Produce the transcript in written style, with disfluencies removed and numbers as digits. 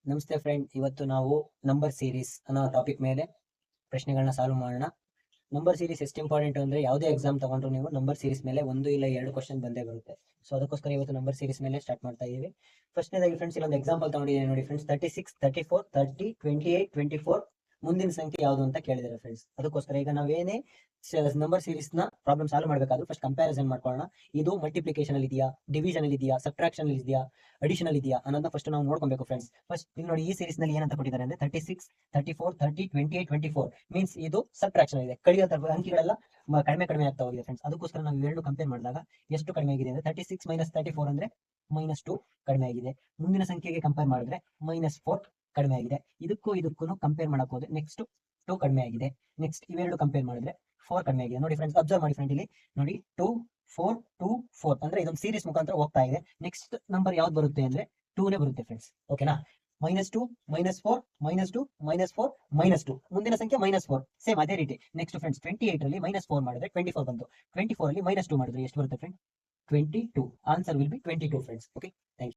ನಮಸ್ತೆ ಫ್ರೆಂಡ್, ಇವತ್ತು ನಾವು ನಂಬರ್ ಸೀರೀಸ್ ಅನ್ನೋ ಟಾಪಿಕ್ ಮೇಲೆ ಪ್ರಶ್ನೆಗಳನ್ನ ಸಾಲ್ವ್ ಮಾಡೋಣ. ನಂಬರ್ ಸೀರೀಸ್ ಎಷ್ಟು ಇಂಪಾರ್ಟೆಂಟ್ ಅಂದ್ರೆ ಯಾವುದೇ ಎಕ್ಸಾಮ್ ತಗೊಂಡ್ರು ನೀವು ನಂಬರ್ ಸೀರೀಸ್ ಮೇಲೆ ಒಂದು ಇಲ್ಲ ಎರಡು ಕ್ವಶನ್ ಬಂದೇ ಬರುತ್ತೆ. ಸೊ ಅದಕ್ಕೋಸ್ಕರ ಇವತ್ತು ನಂಬರ್ ಸೀರೀಸ್ ಮೇಲೆ ಸ್ಟಾರ್ಟ್ ಮಾಡ್ತಾ ಇದೀವಿ. ಫಸ್ಟ್ನೇದಾಗಿ ಫ್ರೆಂಡ್ಸ್ ಇಲ್ಲೊಂದು ಎಕ್ಸಾಂಪಲ್ ತಗೊಂಡಿದ್ದೀನಿ ನೋಡಿ ಫ್ರೆಂಡ್ಸ್. 36, 34, 30, 28, 24 ಮುಂದಿನ ಸಂಖ್ಯೆ ಯಾವುದು ಅಂತ ಕೇಳಿದ್ದಾರೆ ಫ್ರೆಂಡ್ಸ್. ಅದಕ್ಕೋಸ್ಕರ ಈಗ ನಾವೇನೇ ನಂಬರ್ ಸೀರೀಸ್ ನ ಪ್ರಾಬ್ಲಮ್ ಸಾಲ್ವ್ ಮಾಡಬೇಕಾದ್ರೂ ಫಸ್ಟ್ ಕಂಪ್ಯಾರಿಸನ್ ಮಾಡ್ಕೊಳ್ಳೋಣ. ಇದು ಮಲ್ಟಿಪ್ಲಿಕೇಶನ್ ಅಲ್ಲಿ ಇದೆಯಾ, ಡಿವಿಷನ್ ಅಲ್ಲಿ ಇದೆಯಾ, ಸಬ್ಟ್ರಾಕ್ಷನ್ ಅಲ್ಲಿ ಇದೆಯಾ, ಅಡಿಷನ್ ಅಲ್ಲಿ ಇದೆಯಾ ಅನ್ನೋದನ್ನ ಫಸ್ಟ್ ನಾವು ನೋಡ್ಕೊಬೇಕು ಫ್ರೆಂಡ್ಸ್. ಫಸ್ಟ್ ಇಲ್ಲಿ ನೋಡಿ, ಈ ಸೀರೀಸ್ ನಲ್ಲಿ ಏನಂತ ಕೊಟ್ಟಿದ್ದಾರೆ ಅಂದ್ರೆ 36, 34, 30, 28, 24 ಮೀನ್ಸ್ ಇದು ಸಬ್ಟ್ರಾಕ್ಷನ್ ಇದೆ. ಕಡಿಯೋ ಅಂಕಿಗಳೆಲ್ಲ ಕಡಿಮೆ ಕಡಿಮೆ ಆಗ್ತಾ ಹೋಗಿದೆ ಫ್ರೆಂಡ್ಸ್. ಅದಕ್ಕೋಸ್ಕರ ನಾವು ಇವೆರಡು ಕಂಪೇರ್ ಮಾಡಿದಾಗ ಎಷ್ಟು ಕಡಿಮೆ ಆಗಿದೆ ಅಂದ್ರೆ 36 - 34 ಅಂದ್ರೆ -2 ಕಡಿಮೆ ಆಗಿದೆ. ಮುಂದಿನ ಸಂಖ್ಯೆಗೆ ಕಂಪೇರ್ ಮಾಡಿದ್ರೆ -4 ಕಡಿಮೆ ಆಗಿದೆ. ಇದಕ್ಕೂ ಕಂಪೇರ್ ಮಾಡಕ್ ಹೋದ್ರೆ ನೆಕ್ಸ್ಟ್ 2 ಕಡಿಮೆ ಆಗಿದೆ. ನೆಕ್ಸ್ಟ್ ಇವೆರಡು ಕಂಪೇರ್ ಮಾಡಿದ್ರೆ 4 ಕಡಿಮೆ ಆಗಿದೆ. ನೋಡಿ ಫ್ರೆಂಡ್ಸ್, ಅಬ್ಸರ್ವ್ ಮಾಡಿ ಫ್ರೆಂಡ್, ಇಲ್ಲಿ ನೋಡಿ 2 4 2 4 ಅಂದ್ರೆ ಇದೊಂದು ಸೀರೀಸ್ ಮುಖಾಂತರ ಹೋಗ್ತಾ ಇದೆ. ನೆಕ್ಸ್ಟ್ ನಂಬರ್ ಯಾವ್ದು ಬರುತ್ತೆ ಅಂದ್ರೆ 2ನೇ ಬರುತ್ತೆ ಫ್ರೆಂಡ್ಸ್. ಓಕೆನಾ? -2 -4 -2 -4 -2 ಮುಂದಿನ ಸಂಖ್ಯೆ -4 ಸೇಮ್ ಅದೇ ರೀತಿ. ನೆಕ್ಸ್ಟ್ ಫ್ರೆಂಡ್ಸ್ 28 ರಲ್ಲಿ -4 ಮಾಡಿದ್ರೆ 24 ಬಂತು. 24 ಅಲ್ಲಿ -2 ಮಾಡಿದ್ರೆ ಎಷ್ಟು ಬರುತ್ತೆ friend? 22. Answer will be 22 friends. Okay, thank you.